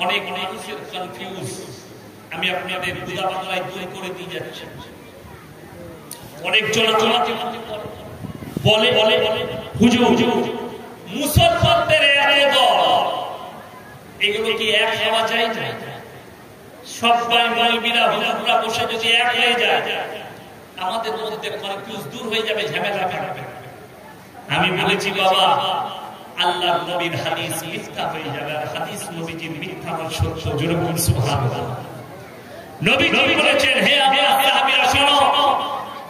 অনেক মানুষের কনফিউজ, আমি আপনাদের বুঝা বাংলায় দূর করে দিয়ে যাচ্ছি। অনেক চলাচলাতে বলে বলে হুজুর মুসলমানদের এক দল, এগুলো কি এক হওয়া যায় না? সবাই মৌলবীরা হুজুররা বসে যদি এক হয়ে যায়, আমাদের মধ্যে কনফিউজ দূর হয়ে যাবে, ঝামেলা থাকবে। আমি বলেছি বাবা, আল্লাহর নবীর হাদিস মিথ্যা হয়ে যাবে, আর হাদিস নবীজির মিথ্যা নয়, সত্য। জোরে বলুন সুবহানাল্লাহ। নবী বলেছেন, হে আমার সাহাবীরা শোনো,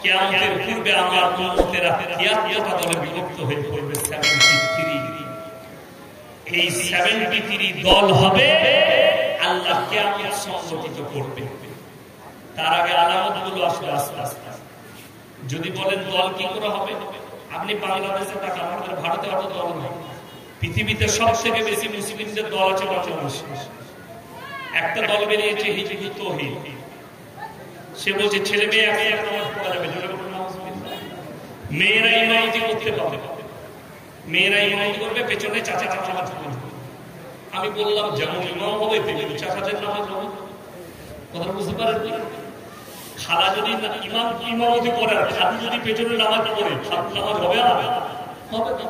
কিয়ামতের পূর্বে আমার উম্মতেরা 73টা দলে বিভক্ত হয়ে পড়বে, 73। এই 73 দল হবে, আল্লাহ কিয়ামত সংগঠিত করবে। তার আগে আলামতগুলো আসবে আস্তে আস্তে। যদি বলেন দল কি করে হবে, আপনি বাংলাদেশে তাকান, আমাদের ভারতে অত দল নেই। পৃথিবীতে সবথেকে বেশি মুসলিমদের দল আছে বাংলাদেশ। একটা দল বেরিয়েছে হিজবুত তাওহীদ, সে বলছে ছেলে মেয়ে একসাথে নামাজ পড়া যাবে, মেয়েরা ইমামতি করতে পারবে, মেয়েরা ইমামতি করবে, পেছনে চাচা চাচা নামাজ পড়বে। আমি বললাম যেমন ইমাম হবে তেমনি চাচাদের নামাজ হবে। কথা বুঝতে পারেন? খালা যদি ইমামতি করে, খালু যদি পেছনে নামাজ পড়ে, খালু নামাজ হবে না? হবে না।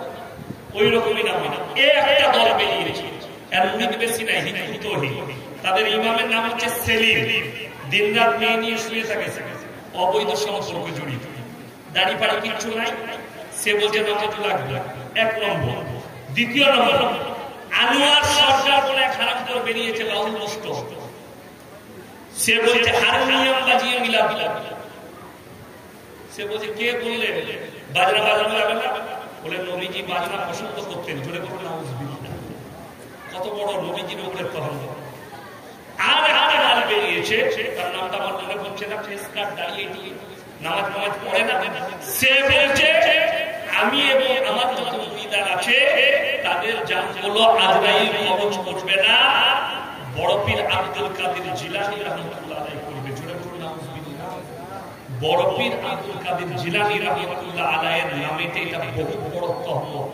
ওই রকমই নাম না। একটা দল বেরিয়েছে, এর মধ্যে বেশি নাই, হিজবুত তাওহীদ। তাদের ইমামের নাম হচ্ছে সেলিম। দিনরাত মেয়ে নিয়ে শুয়ে থাকে, অবৈধ সম্পর্কে জড়িত, দাড়ি পাড়ি কিচ্ছু নাই। সে বলছে নামাজ লাগবে, এক নম্বর। দ্বিতীয় নম্বর, আনোয়ার সরকার বলে এক হারাম করে বেরিয়েছে, লাউল নষ্ট। সে বলছে হারমোনিয়াম বাজিয়ে মিলাদ। সে বলছে কে বললে বাজনা বাজানো যাবে না? বলে নবীজি বাজনা পছন্দ করতেন। জোরে করে নাউজুবিল্লাহ। কত বড় নবীজির উপরে তহল। আর একটা দল বেরিয়েছে, তার নামটা আমার মনে পড়ছে না, ফেসকার দাঁড়িয়ে নামাজ পড়ে না। সে বলছে আমি এবং আমার যত মুরিদান আছে তাদের জানগুলো আজরাইল কবজ করবে না, বড় পীর আব্দুল কাদের জিলানী রাহমাতুল্লাহ আলাইহি করবে। জোরে বলুন নাউজুবিল্লাহ। বড় পীর আব্দুল কাদের জিলানী রাহমাতুল্লাহ আলাইহির নামেতে এটা বহুত বড় তহমত,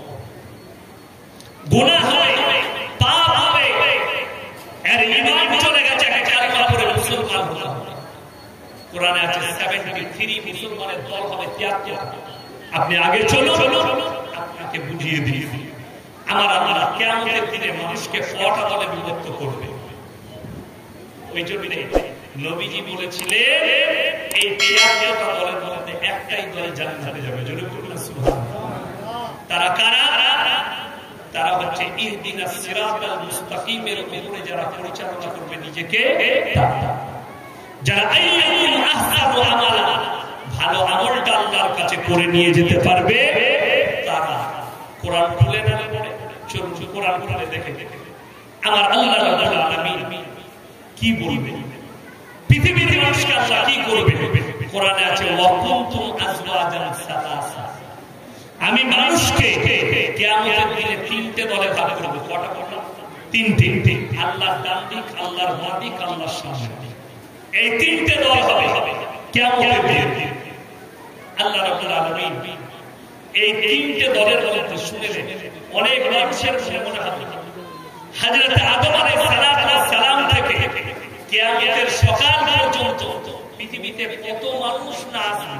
গুনাহ হবে, পাপ হবে। এর ইমাম চলে গেছে, কালিমা পড়ে মুসলমান হলো। কোরআনে আছে 73 মুসলমানের দল হবে 73। আপনি আগে চলো, আপনাকে বুঝিয়ে দিই আমার আল্লাহ কিয়ামতের দিনে মানুষকে 6টা দলে বিভক্ত করবে। ওই জন্য নবীজি বলেছিলেন এই 73টা দলের মধ্যে একটাই দলে জান্নাতে যাবে। জোরে বলুন সুবহানাল্লাহ। তারা কারা? তারা হচ্ছে ইহদিনাস সিরাতাল মুস্তাকিমের উপরে যারা পরিচালনা করবে নিজেকে, যারা আইয়ামুল আহসানু আমালা, ভালো আমলটা আল্লাহর কাছে করে নিয়ে যেতে পারবে, তারা কোরআন খুলে না পড়ে। চলুন কোরআন খুলে দেখে আমার আল্লাহ রাব্বুল আলামিন কি বলবে, পৃথিবীর মানুষকে আল্লাহ কি করবে। কোরআনে আছে ওয়া কুনতুম আজওয়াজান সালাসা, আমি মানুষকে কিয়ামতের দিনে 3টে দলে ভাগ করব। কটা করলাম? 3টে। আল্লাহর ডান দিক, আল্লাহর বাম দিক, আল্লাহর সামনে দিক। এই 3টে দল হবে কিয়ামতের দিনে। আল্লাহ রাব্বুল আলামিন এই 3টে দলের মধ্যে শুনেলেন অনেক মানুষের মনে হবে হযরত আদম আলাইহিস সালাম থেকে কিয়ামতের সকাল পর্যন্ত পৃথিবীতে কত মানুষ না আসবে,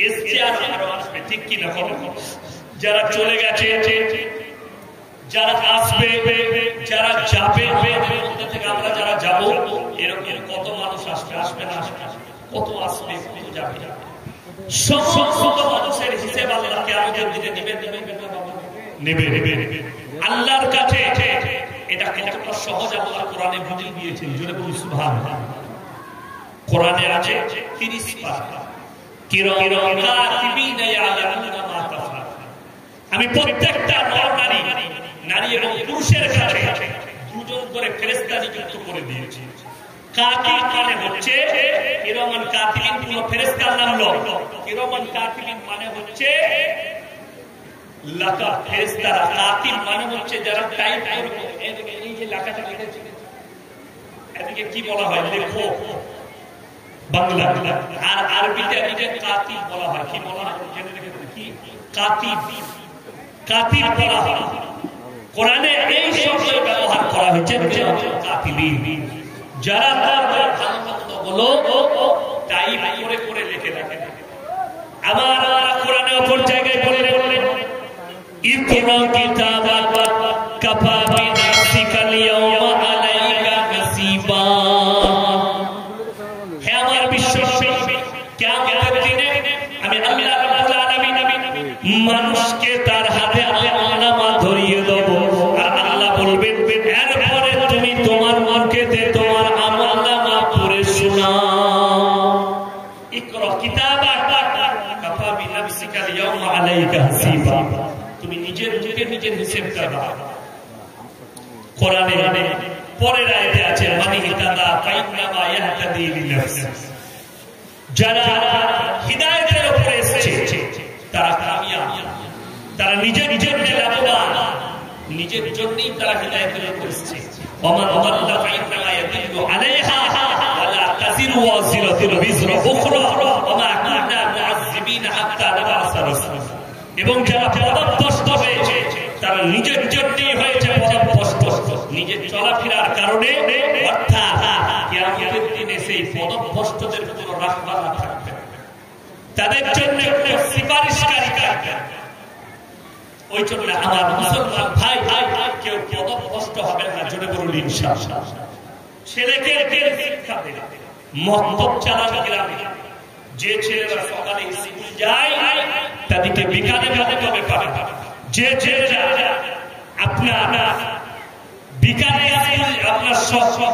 এসছে আর আরো আসবে, ঠিক কি না? যারা চলে গেছে, যারা আসবে, যারা যাবে, মধ্যে থেকে আমরা যারা যাব, এরকম কত মানুষ আসবে, আসবে না আসবে, কত আসবে, কত যাবে। সমস্ত মানুষের হিসেব আল্লাহ কিয়ামতের দিনে নেবে। আল্লাহর কাছে এটা কতটা সহজ আল্লাহ কোরআনে বুঝিয়ে দিয়েছেন। জোরে বলুন সুবহানাল্লাহ। কোরআনে আছে 30 পারা, আমি প্রত্যেকটা নারী এবং পুরুষের কাছে 2জন করে ফেরেশতা নিযুক্ত করে দিয়েছি। কাতিব মানে হচ্ছে কিরামান কাতিবিন, কোন ফেরেশতার নাম নয়। কিরামান কাতিবিন মানে হচ্ছে লেখা ফেরেশতারা। কাতিব মানে হচ্ছে যারা টাইপ করবে। এই যে লেখাটা লিখেছে এদিকে কি বলা হয়? লেখক বাংলা। আর আরবিতে কাতিব বলা হয়। কি বলা হয়? কি কাতিব? কাতিব বলা হয়। কোরআনে এই শব্দ ব্যবহার করা হয়েছে কাতিব। কাতিবিন, যারা তার ভালো টাইপ করে করে লিখে রাখে। আমার কোরআনে অপর জায়গায় বলে ইকরা কিতাবাকা কাফা বিনাফসিকা আল-ইয়াওমা আলাইকা হাসিবা। হে আমার বিশ্বাসী, কিয়ামতের দিনে আমি আল্লাহ রাব্বুল আলামিন মানুষকে তার হাতে আমলনামা ধরিয়ে দেব, আর আল্লাহ বলবেন এরপরে তুমি তোমার মনকে তোমার আমলনামা পড়ে শোনাও। ইকরা কিতাবাকা কাফা বিনাফসিকা আল-ইয়াওমা আলাইকা হাসিবা। তুমি নিজের মুখে নিজের হিসাব করবা। কোরআনে পরের আয়াতে আছে মানি ইতাদা ফাইন্নামা ইয়াহতাদি লিনাফসি, যারা হিদায়াতের উপরে এসেছে তারা কামিয়াব, তারা নিজের জন্য লাভবান, নিজের জন্যই তারা হিদায়াতের উপরে এসেছে। ওয়া মান দাল্লা ফাইন্নামা ইয়াদিল্লু আলাইহা ওয়া লা তাজিরু ওয়াজিরাতুন বিজরা উখরা ওয়া মা কুননা মুআযযিবিনা হাত্তা নাবআসা রাসূলা। এবং যারা পদভ্রষ্ট হয়েছে তারা নিজের জন্যই হয়েছে পদভ্রষ্ট, নিজের চলাফেরার কারণে, অর্থাৎ কিয়ামতের দিনে সেই পদভ্রষ্টদের কোনো রাখবালা থাকবে না, তাদের জন্য কোনো সুপারিশকারী থাকবে না। ওই জন্য আমার মুসলমান ভাই কেউ পদভ্রষ্ট হবে না, জোরে বলুন ইনশাআল্লাহ। ছেলেকে শিক্ষা দেবে, মক্তব চালান গ্রামে, যে ছেলেরা সকালে স্কুল যায় তাদেরকে বিকালে কবে পাবে, যে ছেলেরা আপনার বিকালে আপনার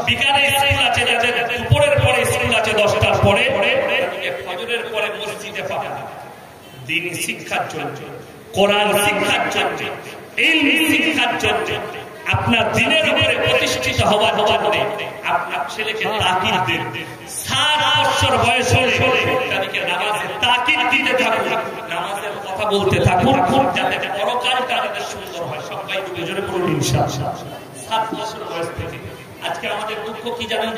বিকালে স্কুল আছে, যাদের দুপুরের পরে স্কুল আছে 10টার পরে, ফজরের পরে মসজিদে পাবে। দ্বীনি শিক্ষার জন্য, কোরআন শিক্ষার জন্য, ইলম শিক্ষার জন্য, আপনার দিনের উপরে প্রতিষ্ঠিত হওয়ার জন্য আপনার ছেলেকে তাকিদ দেন। 7 বছর বয়স হলে তাদেরকে নামাজে তাকিদ দিতে থাকুন, নামাজের কথা বলতে থাকুন, যাতে পরকালটা তাদের সুন্দর হয়। সবাই দুজনে বলুন ইনশাআল্লাহ। 7 বছর বয়স থেকে। আজকে আমাদের দুঃখ কি জানেন?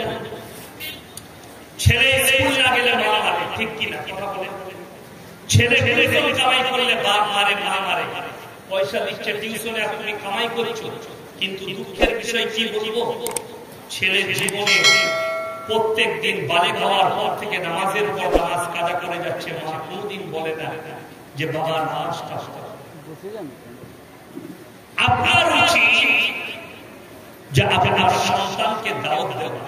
ছেলে স্কুল না গেলে মা মারে, ঠিক কিনা কথা বলেন? ছেলে গেলে কামাই করলে বাপ মারে, মা মারে। পয়সা দিচ্ছে টিউশনে, তুমি কামাই করেছো, কিন্তু দুঃখের বিষয় কি বলবো, ছেলের জীবনে প্রত্যেক দিন বালে খাওয়ার পর থেকে নামাজের পর নামাজ কাজা করে যাচ্ছে, মা কোনদিন বলে না যে বাবা নামাজটা। আপনার উচিত যে আপনার সন্তানকে দাওয়াত দেওয়া,